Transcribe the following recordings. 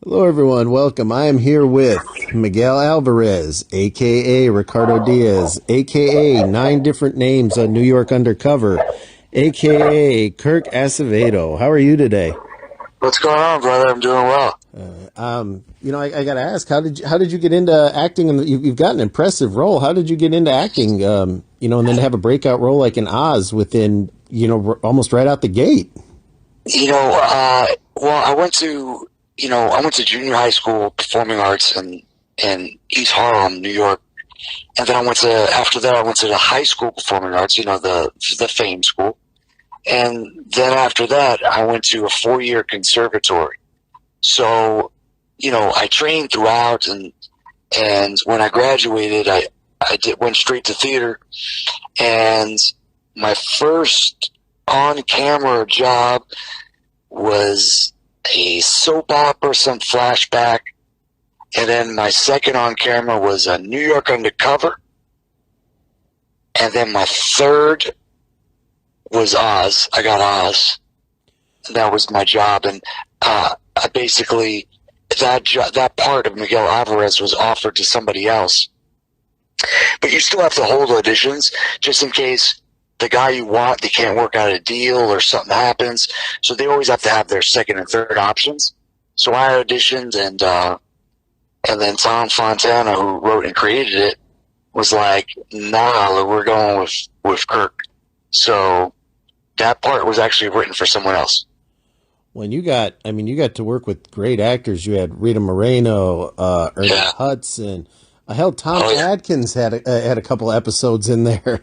Hello, everyone. Welcome. I am here with Miguel Alvarez, a.k.a. Ricardo Diaz, a.k.a. 9 different names on New York Undercover, a.k.a. Kirk Acevedo. How are you today? What's going on, brother? I'm doing well. I got to ask, how did you get into acting? And you've got an impressive role. How did you get into acting? And then to have a breakout role like in Oz within, almost right out the gate. I went to junior high school performing arts in East Harlem, New York. And then after that, I went to the high school performing arts, the fame school. And then after that, I went to a 4-year conservatory. So, I trained throughout, and when I graduated, I went straight to theater. And my first on-camera job was a soap opera, some flashback. And then my second on camera was a New York Undercover. And then my third was Oz. I got Oz. And that was my job. And I basically, that part of Miguel Alvarez was offered to somebody else. But you still have to hold auditions just in case the guy you want, they can't work out a deal or something happens. So they always have to have their second and third options. So I auditioned, and then Tom Fontana, who wrote and created it, was like, nah, we're going with Kirk. So that part was actually written for someone else. When you got to work with great actors. You had Rita Moreno, Ernie Hudson. Hell, Tom Adkins had a couple episodes in there.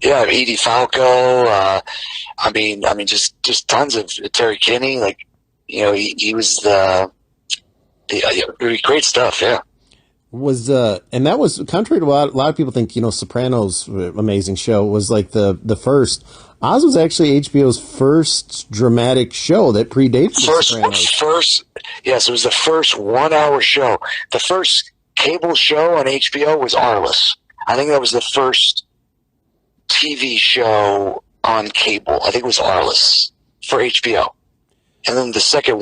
Yeah, Edie Falco. Just tons of Terry Kinney. Like, he was great stuff. Yeah. And that was contrary to what a lot of people think. Sopranos, amazing show, was like the first. Oz was actually HBO's first dramatic show that predates Sopranos. Yes, it was the first 1-hour show. The first cable show on HBO was Arliss. I think that was the first TV show on cable. I think it was Arliss for HBO. And then the second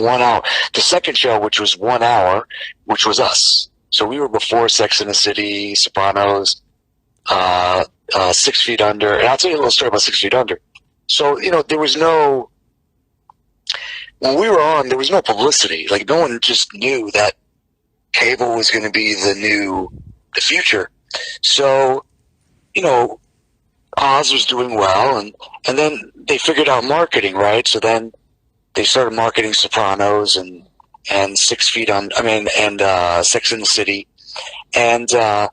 show, which was 1 hour, which was us. So we were before Sex and the City, Sopranos, 6 Feet Under. And I'll tell you a little story about 6 Feet Under. So, when we were on, there was no publicity. Like, no one just knew that cable was going to be the future. So, Oz was doing well, and then they figured out marketing, right? So then they started marketing Sopranos and 6 Feet Under, and Sex and the City. And the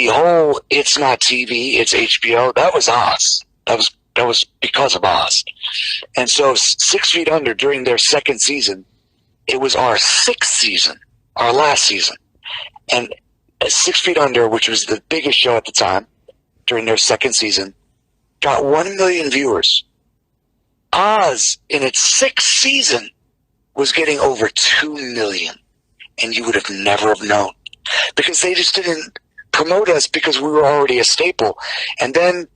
whole it's not TV, it's HBO, that was Oz. That was because of Oz. And so 6 Feet Under, during their second season, it was our 6th season, our last season. And 6 Feet Under, which was the biggest show at the time, during their second season, got 1 million viewers. Oz, in its 6th season, was getting over 2 million. And you would have never have known. Because they just didn't promote us because we were already a staple. And then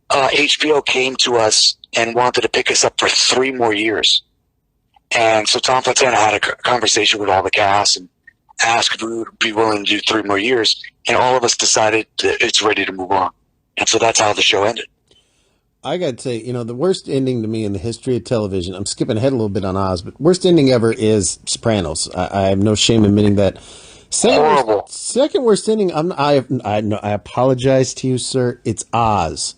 HBO came to us and wanted to pick us up for 3 more years. And so Tom Fontana had a conversation with all the cast and asked if we would be willing to do 3 more years. And all of us decided that it's ready to move on. And so that's how the show ended. I got to say, the worst ending to me in the history of television, I'm skipping ahead a little bit on Oz, but worst ending ever is Sopranos. I have no shame admitting that. Second worst ending, I apologize to you, sir. It's Oz.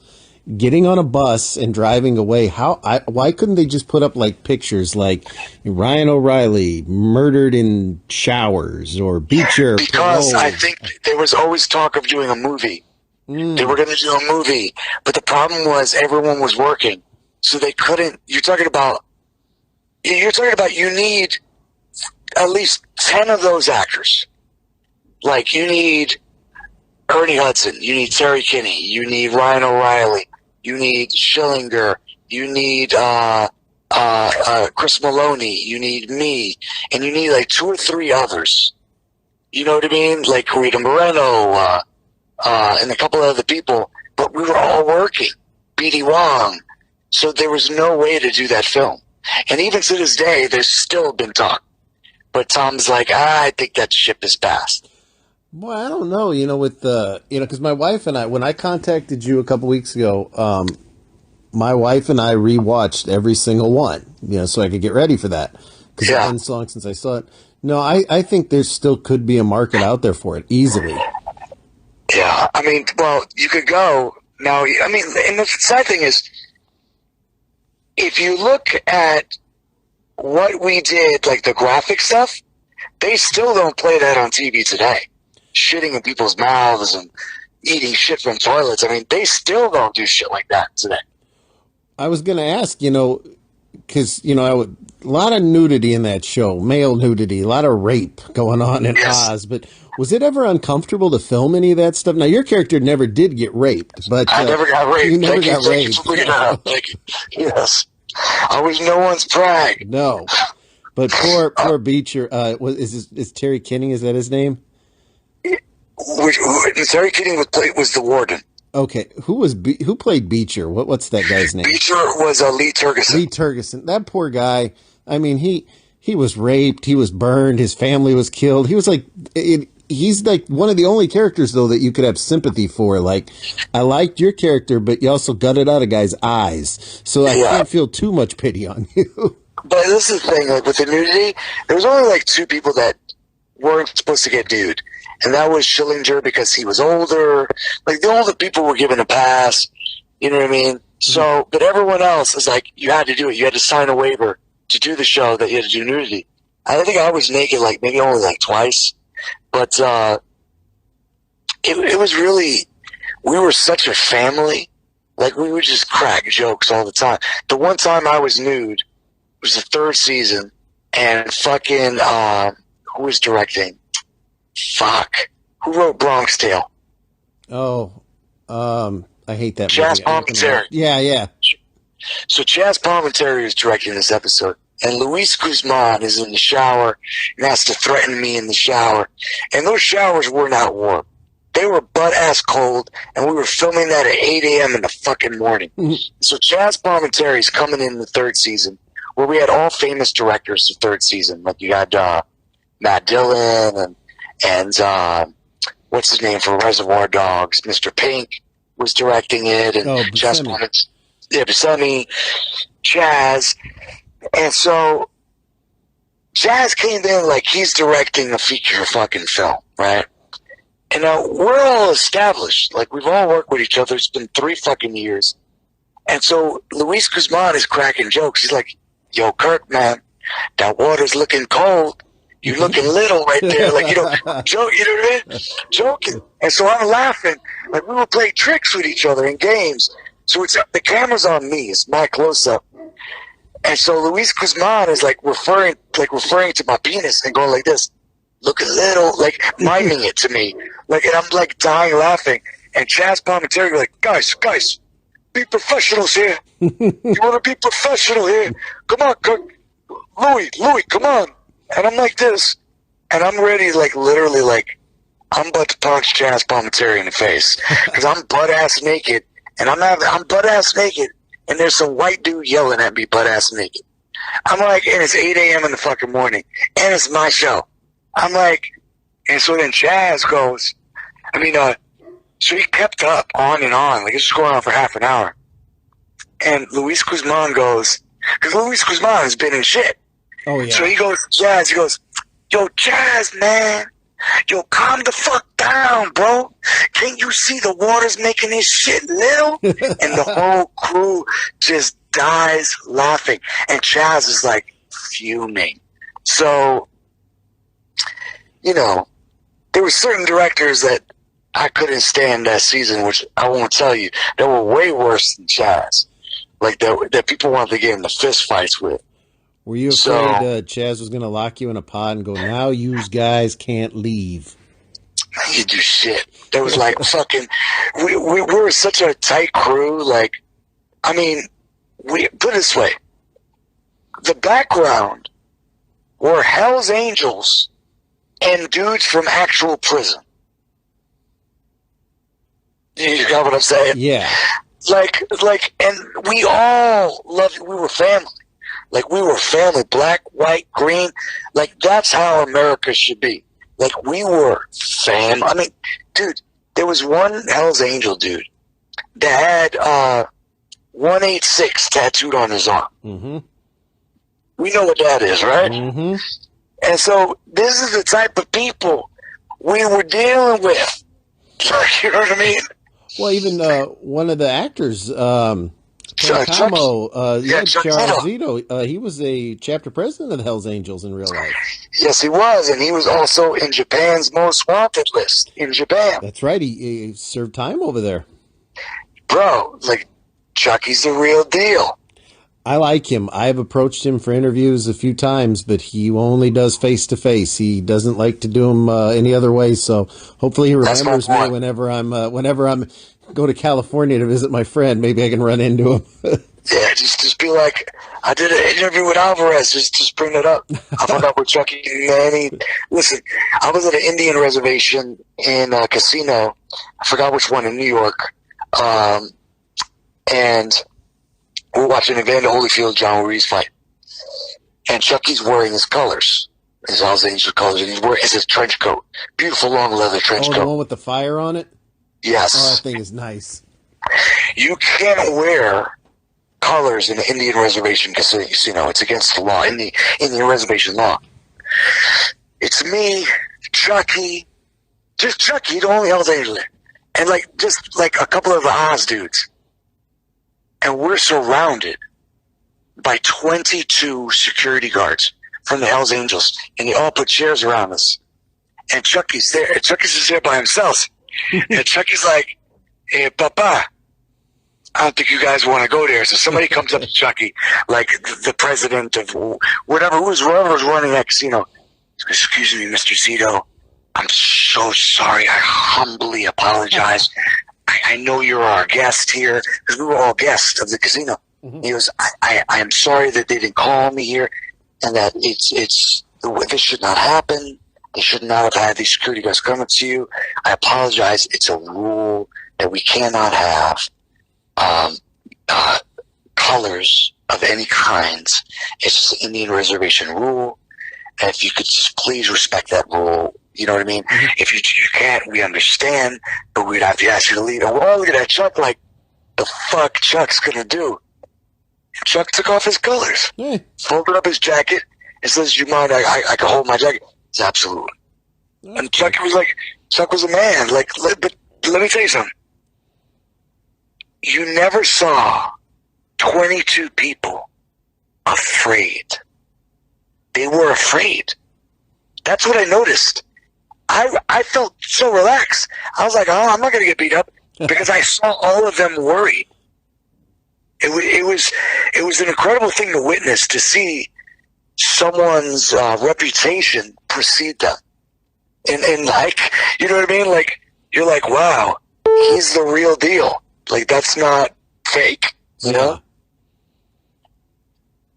Getting on a bus and driving away. Why couldn't they just put up like pictures like Ryan O'Reilly murdered in showers or Beecher? Because parole? I think there was always talk of doing a movie. They were going to do a movie, but the problem was everyone was working, so they couldn't. You're talking about you need at least 10 of those actors. Like, you need Ernie Hudson, you need Terry Kinney, you need Ryan O'Reilly, you need Schillinger, you need Chris Maloney, you need me, and you need like 2 or 3 others. You know what I mean? Like Rita Moreno, and a couple of other people, but we were all working. B.D. Wong. So there was no way to do that film. And even to this day, there's still been talk. But Tom's like, I think that ship is passed. Well, I don't know, with because my wife and I, when I contacted you a couple weeks ago, my wife and I rewatched every single one, so I could get ready for that. Because it's been so long since I saw it. No, I think there still could be a market out there for it, easily. Yeah, I mean, well, you could go now. I mean, and the sad thing is, if you look at what we did, like the graphic stuff, they still don't play that on TV today. Shitting in people's mouths and eating shit from toilets. I mean, they still don't do shit like that today. I was going to ask, because, a lot of nudity in that show, male nudity, a lot of rape going on in Oz, but was it ever uncomfortable to film any of that stuff? Now, your character never did get raped, but... I never got raped. You never got raped. Thank you. Yes. I was no one's brag. No. But poor Beecher, is Terry Kinney, is that his name? Terry Kinney was the warden. Okay, who played Beecher? What's that guy's name? Beecher was Lee Tergesen. Lee Tergesen. That poor guy. I mean, he was raped. He was burned. His family was killed. He was like, he's like one of the only characters though that you could have sympathy for. Like, I liked your character, but you also gutted out a guy's eyes, so I can't feel too much pity on you. But this is the thing, like with the nudity, there was only like 2 people that weren't supposed to get nude. And that was Schillinger because he was older. Like, the older people were given a pass. You know what I mean? So, but everyone else is like, you had to do it. You had to sign a waiver to do the show that you had to do nudity. I think I was naked, like, maybe only, like, twice. But, it was really, we were such a family. Like, we would just crack jokes all the time. The one time I was nude was the 3rd season. And fucking, who was directing? Fuck. Who wrote Bronx Tale? Oh, I hate that Chaz movie. Palminteri. Yeah. So Chaz Palminteri is directing this episode, and Luis Guzman is in the shower and has to threaten me in the shower. And those showers were not warm. They were butt-ass cold, and we were filming that at 8 a.m. in the fucking morning. So Chaz Palminteri is coming in the 3rd season, where we had all famous directors the 3rd season. Like, you had Matt Dillon and what's his name from Reservoir Dogs? Mr. Pink was directing it, and Buscemi, Chaz. And so Chaz came in like he's directing a feature fucking film, right? And now we're all established. Like, we've all worked with each other. It's been 3 fucking years. And so Luis Guzman is cracking jokes. He's like, yo, Kirk, man, that water's looking cold. You're looking little right there. Like, joke, you know what I mean? Joking. And so I'm laughing. Like, we would play tricks with each other in games. So the camera's on me. It's my close-up. And so Luis Guzman is like referring to my penis and going like this, looking little, like miming it to me. Like, and I'm like dying laughing. And Chaz Palminteri like, guys, be professionals here. You want to be professional here? Come on, Kirk. Louis, come on. And I'm like this, and I'm ready, like, literally, like, I'm about to punch Chaz Palminteri in the face, because I'm butt-ass naked, and I'm butt-ass naked, and there's some white dude yelling at me butt-ass naked. I'm like, and it's 8 a.m. in the fucking morning, and it's my show. I'm like, and so then Chaz goes, so he kept up on and on, like, it's just going on for half an hour. And Luis Guzman goes, because Luis Guzman has been in shit. Oh, yeah. So he goes to Chaz, he goes, yo, Chaz, man, yo, calm the fuck down, bro. Can't you see the water's making this shit little? And the whole crew just dies laughing. And Chaz is like fuming. So, there were certain directors that I couldn't stand that season, which I won't tell you, that were way worse than Chaz. Like, that people wanted to get into fist fights with. Were you afraid Chaz was going to lock you in a pod and go, now you guys can't leave? You do shit. There was like fucking, we were such a tight crew. Like, put it this way. The background were Hell's Angels and dudes from actual prison. You got what I'm saying? Yeah. Like, and we all loved, we were family. Like, we were family, black, white, green. Like, that's how America should be. Like, we were fam. I mean, dude, there was one Hell's Angel dude that had 186 tattooed on his arm. Mm-hmm. We know what that is, right? Mm-hmm. And so this is the type of people we were dealing with. You know what I mean? Well, even one of the actors, Charles Acevedo, he was a chapter president of the Hells Angels in real life. Yes, he was, and he was also in Japan's most wanted list in Japan. That's right. He served time over there. Bro, like, Chucky's the real deal. I like him. I've approached him for interviews a few times, but he only does face-to-face. He doesn't like to do them any other way, so hopefully he remembers me whenever I'm go to California to visit my friend. Maybe I can run into him. Yeah, just be like, I did an interview with Alvarez. Just bring it up. I hung out with Chucky Manny. Listen, I was at an Indian reservation in a casino. I forgot which one in New York. And we're watching Evander Holyfield, John Ruiz fight. And Chucky's wearing his colors, his Hells Angel colors, and he's wearing his trench coat. Beautiful long leather trench coat. The one with the fire on it? Yes. Oh, that thing is nice. You can't wear colors in the Indian reservation casino. It's against the law, in the Indian reservation law. It's me, Chucky, just Chucky, the only Hells Angel there. And just a couple of the Oz dudes. And we're surrounded by 22 security guards from the Hells Angels. And they all put chairs around us. And Chucky's there. Chucky's just there by himself. And Chucky's like, hey, Papa, I don't think you guys want to go there. So somebody comes up to Chucky, like the president of whoever was running that casino. Excuse me, Mr. Zito. I'm so sorry. I humbly apologize. I know you're our guest here, because we were all guests of the casino. Mm-hmm. He goes, I am sorry that they didn't call me here, and that this should not happen. They should not have had these security guards come up to you. I apologize. It's a rule that we cannot have colors of any kinds. It's just an Indian reservation rule. And if you could just please respect that rule. You know what I mean? Mm-hmm. If you can't, we understand, but we'd have to ask you to leave. And we're all looking at Chuck like, the fuck Chuck's gonna do? Chuck took off his colors, folded up his jacket, and says, "Do you mind? I can hold my jacket." It's absolutely. And Chuck was like, Chuck was a man. But let me tell you something. You never saw 22 people afraid. They were afraid. That's what I noticed. I felt so relaxed. I was like, oh, I'm not going to get beat up, because I saw all of them worried. It was an incredible thing to witness, to see someone's reputation precede them. And like, you know what I mean? Like, you're like, wow, he's the real deal. Like, that's not fake, you know?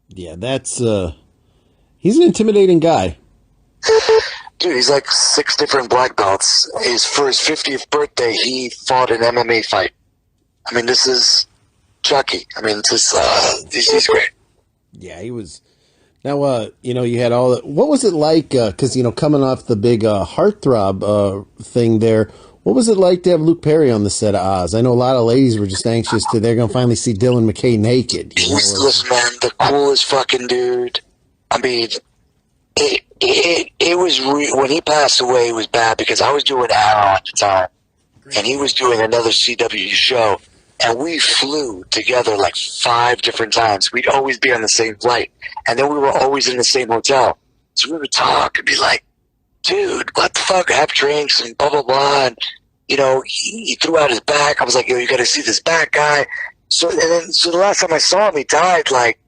Yeah, that's, he's an intimidating guy. Dude, he's like 6 different black belts. For his 50th birthday, he fought an MMA fight. I mean, this is Chucky. I mean, he's great. Yeah, he was. Now, you had all that. What was it like? Because, coming off the big heartthrob thing there, what was it like to have Luke Perry on the set of Oz? I know a lot of ladies were just anxious they're going to finally see Dylan McKay naked. Listen, man, the coolest fucking dude. I mean, it was when he passed away, it was bad, because I was doing Arrow at the time, and he was doing another CW show, and we flew together like 5 different times. We'd always be on the same flight, and then we were always in the same hotel. So we would talk and be like, dude, what the fuck, have drinks and blah, blah, blah. And, he threw out his back. I was like, yo, you got to see this back guy. So the last time I saw him, he died like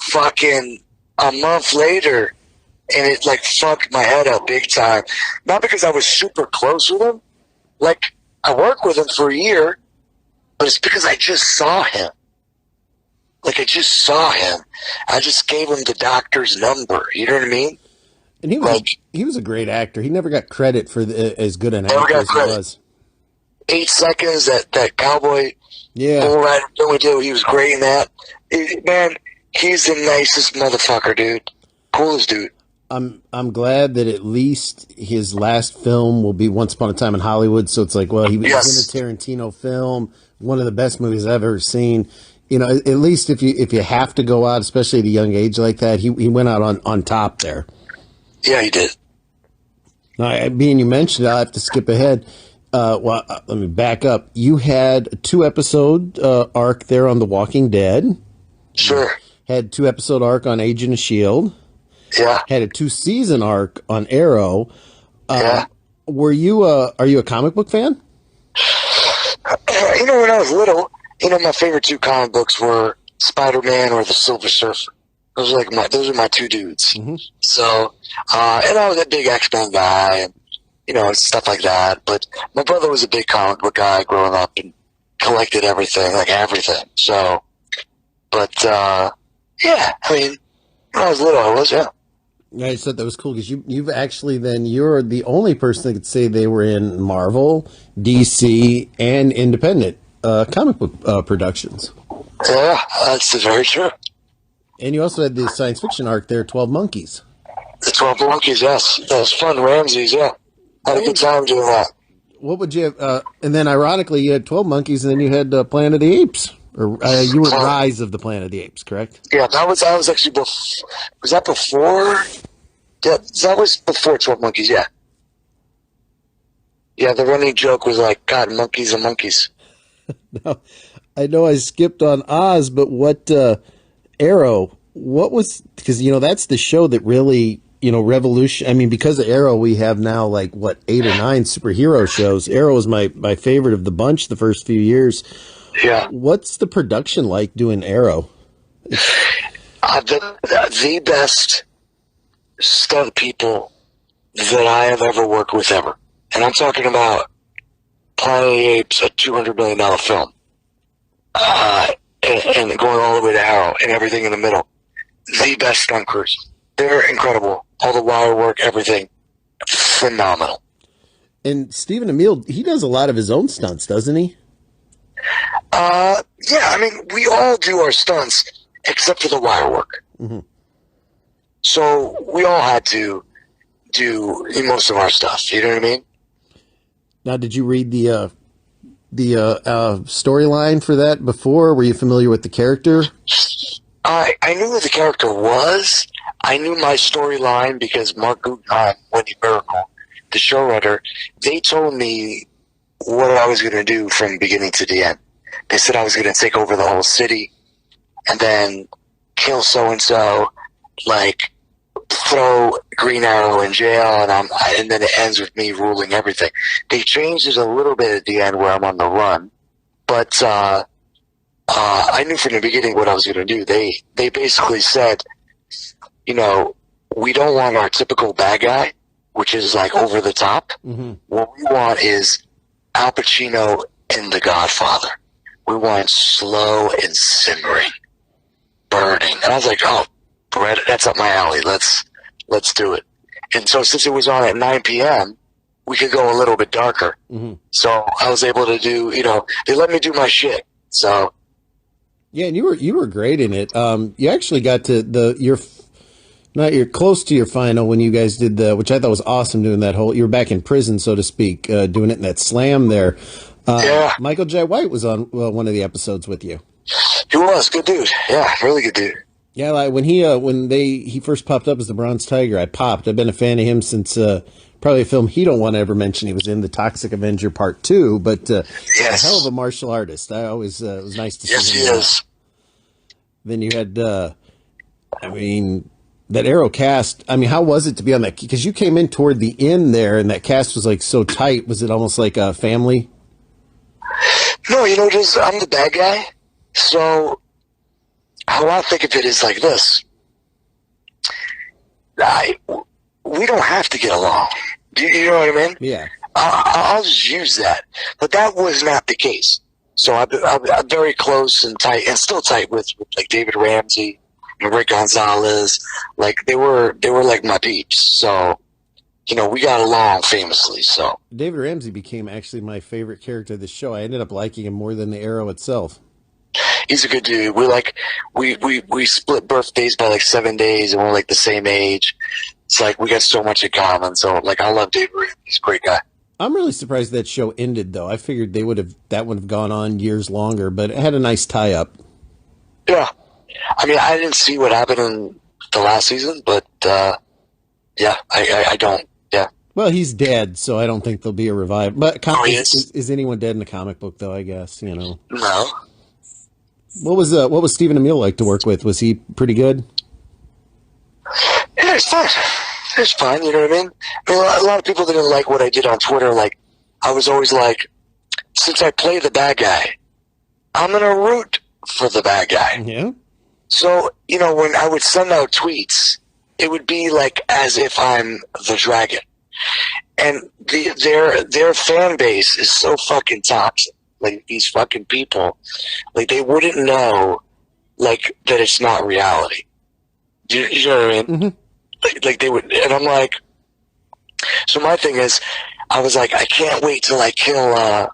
fucking a month later. And it like fucked my head up big time. Not because I was super close with him. Like, I worked with him for a year, but it's because I just saw him. Like, I just saw him. I just gave him the doctor's number. You know what I mean? And he was a great actor. He never got credit for as good an actor as he was. 8 seconds, that cowboy bull rider, he was great in that. Man, He's the nicest motherfucker, dude. Coolest dude. I'm glad that at least his last film will be Once Upon a Time in Hollywood. So it's like, well, he was Yes. in a Tarantino film, one of the best movies I've ever seen. You know, at least if you have to go out, especially at a young age like that, he went out on top there. Yeah, he did. Now, being you mentioned it, I'll have to skip ahead. Let me back up. You had a 2-episode arc there on The Walking Dead. Sure. Had 2-episode arc on Agent of S.H.I.E.L.D. Yeah. Had a 2-season arc on Arrow. Yeah. Are you a comic book fan? You know, when I was little, you know, my favorite 2 comic books were Spider-Man or The Silver Surfer. Those are my 2 dudes. Mm-hmm. So, and I was a big X-Men guy and, you know, stuff like that. But my brother was a big comic book guy growing up and collected everything, like everything. So, but, yeah, I mean, when I was little, yeah. I just thought that was cool because you've actually you're the only person that could say they were in Marvel, DC, and independent comic book productions. Yeah, that's very true. And you also had the science fiction arc there, 12 Monkeys. The 12 Monkeys, yes. That was fun. Ramses, yeah. Had a good time doing that. What would you have? And then ironically, you had 12 Monkeys and then you had Planet of the Apes. Or you were Rise of the Planet of the Apes, correct? Yeah, that was actually was that before? Yeah, that was before 12 Monkeys, yeah. Yeah, the running joke was like, God, monkeys are monkeys. Now, I know I skipped on Oz, but what Arrow, what was, because, you know, that's the show that really, you know, revolution. I mean, because of Arrow, we have now like, 8 or 9 superhero shows. Arrow was my favorite of the bunch the first few years. Yeah. What's the production like doing Arrow? The best stunt people that I have ever worked with ever. And I'm talking about Planet of the Apes, a $200 million film. And going all the way to Arrow and everything in the middle. The best stunt crews. They're incredible. All the wire work, everything. Phenomenal. And Stephen Amell, he does a lot of his own stunts, doesn't he? Yeah, I mean, we all do our stunts except for the wire work. Mm-hmm. So we all had to do most of our stuff. You know what I mean? Now, did you read the storyline for that before? Were you familiar with the character? I knew who the character was. I knew my storyline because Mark Guggenheim, Wendy Miracle, the showrunner, they told me what I was going to do from beginning to the end. They said I was going to take over the whole city and then kill so-and-so, like throw Green Arrow in jail, and then it ends with me ruling everything. They changed it a little bit at the end where I'm on the run, but I knew from the beginning what I was going to do. They basically said, you know, we don't want our typical bad guy, which is like over the top. Mm-hmm. What we want is Al Pacino in The Godfather. We want slow and simmering, burning. And I was like, oh, Brett, that's up my alley. Let's do it. And so since it was on at 9 p.m., we could go a little bit darker. Mm-hmm. So I was able to do, you know, they let me do my shit. So yeah, and you were great in it. You actually got to you're close to your final when you guys did which I thought was awesome, doing that whole, you were back in prison, so to speak, doing it in that slam there. Yeah. Michael J. White was on one of the episodes with you. He was good dude. Yeah, really good dude. Yeah, like when he first popped up as the Bronze Tiger, I popped. I've been a fan of him since probably a film he don't want to ever mention. He was in The Toxic Avenger Part 2, but yes, a hell of a martial artist. I always it was nice to see him. Yes, he is. Then you had, I mean, that Arrow cast. I mean, how was it to be on that? Because you came in toward the end there, and that cast was like so tight. Was it almost like a family? No, you know, just I'm the bad guy. So how I think of it is like this. We don't have to get along. You know what I mean? Yeah. I'll just use that. But that was not the case. So I'm very close and tight, and still tight with like David Ramsey and Rick Gonzalez. Like they were like my peeps. So, you know, we got along famously. So David Ramsey became actually my favorite character of the show. I ended up liking him more than the Arrow itself. He's a good dude. We split birthdays by like 7 days, and we're like the same age. It's like we got so much in common. So like, I love Dave Reed. He's a great guy. I'm really surprised that show ended, though. I figured that would have gone on years longer, but it had a nice tie-up. Yeah. I mean, I didn't see what happened in the last season, but yeah, I don't. Yeah. Well, he's dead, so I don't think there'll be a revival. But He is? is anyone dead in the comic book, though? I guess, you know. No. What was Stephen Amell like to work with? Was he pretty good? Yeah, it's fine. It's fine. You know what I mean? I mean, a lot of people didn't like what I did on Twitter. Like, I was always like, since I play the bad guy, I'm gonna root for the bad guy. Yeah. So, you know, when I would send out tweets, it would be like as if I'm the dragon. And their fan base is so fucking toxic. Like, these fucking people, like, they wouldn't know, like, that it's not reality. You know what I mean? Mm-hmm. Like they would, and I'm like, so my thing is, I was like, I can't wait till I kill,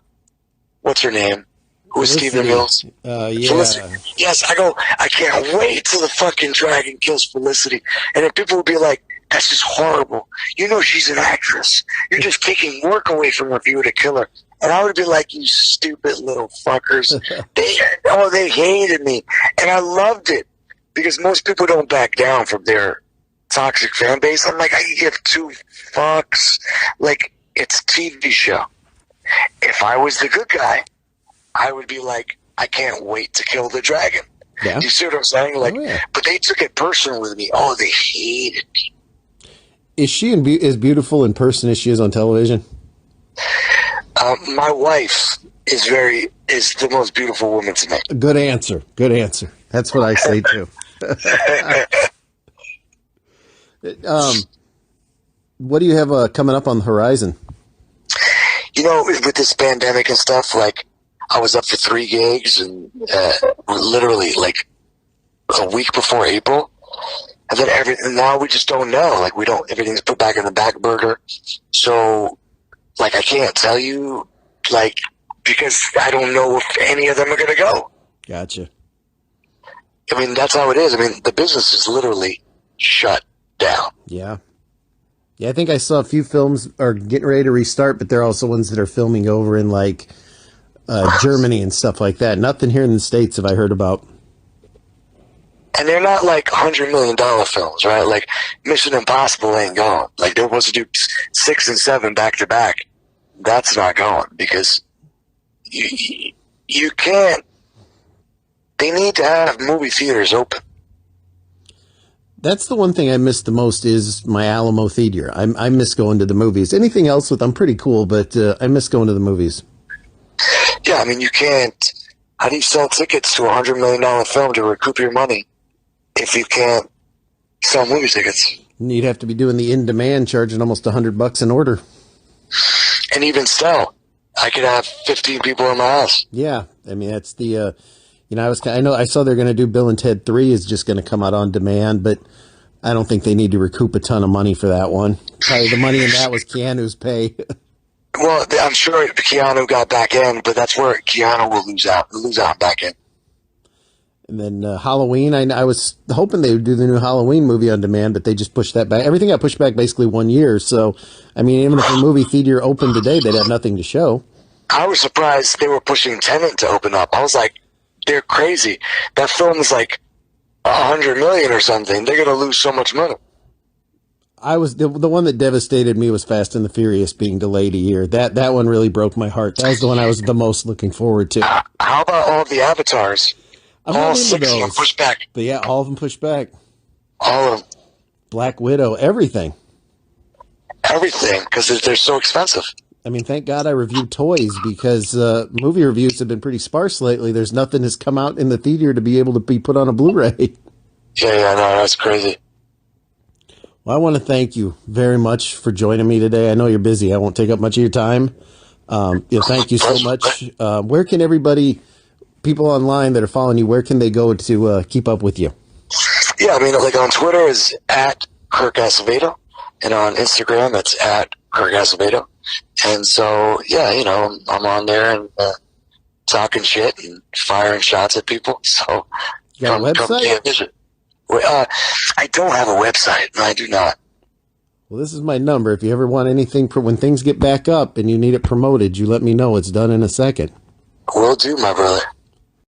what's her name? Who was Stephen Amell's? Yeah. Felicity. Yes, I can't wait till the fucking dragon kills Felicity. And then people would be like, that's just horrible. You know she's an actress. You're just taking work away from her if you were to kill her. And I would be like, you stupid little fuckers. They hated me. And I loved it. Because most people don't back down from their toxic fan base. I'm like, I can give two fucks. Like, it's a TV show. If I was the good guy, I would be like, I can't wait to kill the dragon. Yeah. You see what I'm saying? Like, but they took it personal with me. Oh, they hated me. Is she as beautiful in person as she is on television? My wife is the most beautiful woman to me. Good answer. Good answer. That's what I say too. What do you have coming up on the horizon? You know, with this pandemic and stuff, like, I was up for 3 gigs and literally like a week before April, and then now we just don't know. Like, everything's put back in the back burner. So, like, I can't tell you, like, because I don't know if any of them are gonna go. Gotcha. I mean, that's how it is. I mean, the business is literally shut down. Yeah. Yeah, I think I saw a few films are getting ready to restart, but they're also ones that are filming over in, like, Germany and stuff like that. Nothing here in the States have I heard about. And they're not, like, $100 million films, right? Like, Mission Impossible ain't going. Like, they're supposed to do 6 and 7 back-to-back. That's not going because you can't. They need to have movie theaters open. That's the one thing I miss the most is my Alamo Theater. I miss going to the movies. Anything else with them pretty cool, but I miss going to the movies. Yeah, I mean, you can't. How do you sell tickets to a $100 million film to recoup your money if you can't sell movie tickets? You'd have to be doing the in-demand, charging almost $100 an order. And even still, I could have 15 people in my house. Yeah, I mean, that's the. I saw they're going to do Bill and Ted 3 is just going to come out on demand, but I don't think they need to recoup a ton of money for that one. Probably the money in that was Keanu's pay. Well, I'm sure Keanu got back in, but that's where Keanu will lose out back in. And then Halloween, I was hoping they would do the new Halloween movie on demand, but they just pushed that back. Everything got pushed back basically 1 year. So, I mean, even if the movie theater opened today, they'd have nothing to show. I was surprised they were pushing Tenet to open up. I was like, they're crazy. That film is like $100 million or something. They're going to lose so much money. I was the one that devastated me was Fast and the Furious being delayed a year. That one really broke my heart. That was the one I was the most looking forward to. How about all the Avatars? All 6 of them pushed back. But yeah, all of them pushed back. All of them. Black Widow, everything. Everything, because they're so expensive. I mean, thank God I reviewed Toys because movie reviews have been pretty sparse lately. There's nothing that's come out in the theater to be able to be put on a Blu-ray. Yeah, no, that's crazy. Well, I want to thank you very much for joining me today. I know you're busy. I won't take up much of your time. Thank you so much. Where can people online that are following you, where can they go to keep up with you? Yeah, I mean, like on Twitter is at Kirk Acevedo, and on Instagram it's at Kirk Acevedo. And so, yeah, I'm on there, and talking shit and firing shots at people. So you got a website? I don't have a website. No, I do not. Well, this is my number. If you ever want anything, when things get back up and you need it promoted, you let me know. It's done in a second. Will do, my brother.